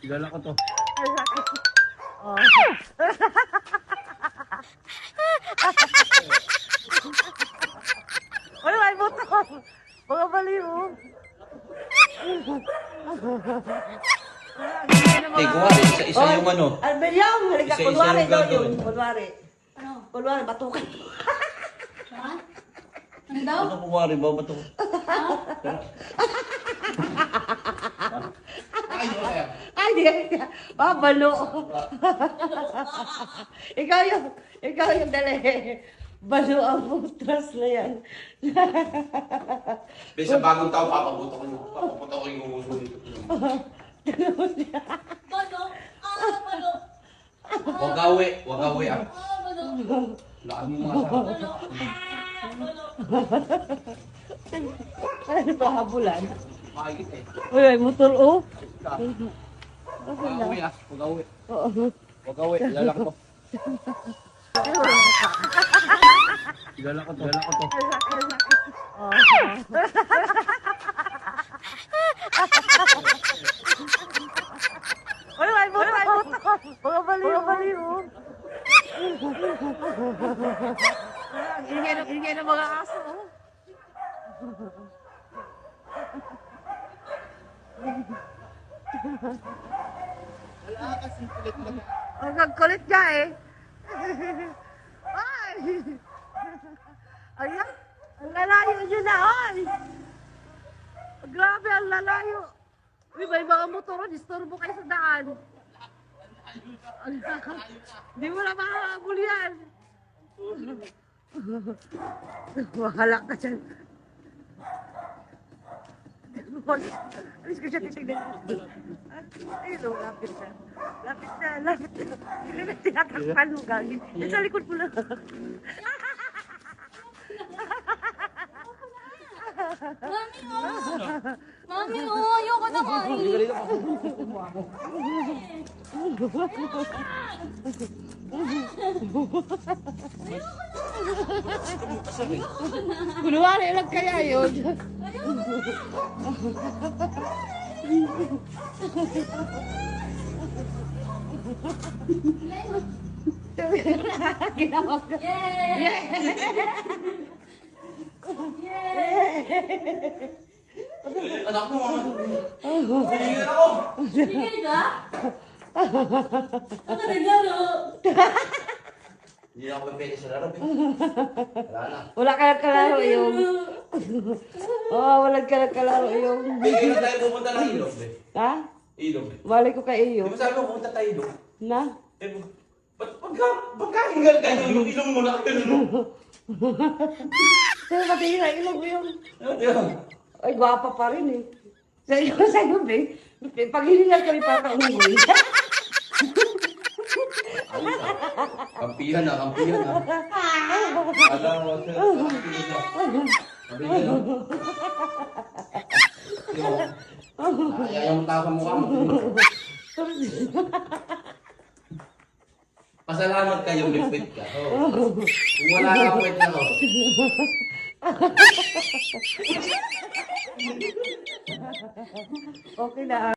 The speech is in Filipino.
Kilala ko to. Oh. Ay, may buto. Mga baliw. Eh, kuwari, isa-isa yung ano. Alberyang, halika, Isa-isa kunwari yung daw gagawin. yung, kunwari. Ano? Kunwari, batukan. Ha? Ano daw? Ano kuwari ba? Bato? Ay, di ka. Babalo. ikaw yung dali. Balo ang putras na yan. Sa bagong taon, papapunta ko yung uso dito. Balo? Ah, balo. Huwag gawi ah. Ah, balo. Lakas mo mga sa. Balo. Ah, balo. Ano ba habulan? Makikita eh. Uy, ay motor oh. Huwag gawi ah. Huwag gawi. Oo. Huwag gawi. Kilala ko to. Kilala ko to. Kilala ko to. Oh. Uy, may buto. Mga baliw. Ingay ng mga aso. Oh. Ang gagkulit niya eh. Ay! Ayan! Ang lalayo niyo na, ay! Grabe, ang lalayo. Uy, may mga motor, disturbo kayo sa daan. Hindi mo na makahabol yan. Mahalak ka dyan. Alis ko siya titignan. Ayun o, lapit na. Lapit na. Hindi na tinatakpan mo gagin. Yan sa likod mo lang. Mami, oh. Mami, oh. Ayoko na kain. Kunwari lang kaya yun. Ginawa ko. Anak mo ah. Tingin ako. Tingin ka? Ako naglaro. Hindi na ako pwede sa laro. Wala na. Wala ka nagkalaro yung... Oo, wala ka nagkalaro yung... Hindi na tayo pupunta ng ilog eh. Ha? Ilog eh. Balik ko kay iyo. Di ba sabi mo pupunta tayo ilog? Na? Eh, ba't pagkahingal kayo yung ilong mo na kayo? Pero patingin na ilog mo yung... Ano yun? Ay, gwapa pa rin eh. Sa iyo, be. Pag hiningal kami para umuwi. Kampihan na. Alam mo, sir. Sabi niya. Ayaw mo tao sa mukha mo. Pasalamat kayo, may quit ka. Kung wala ka, quit na ako. Okay na.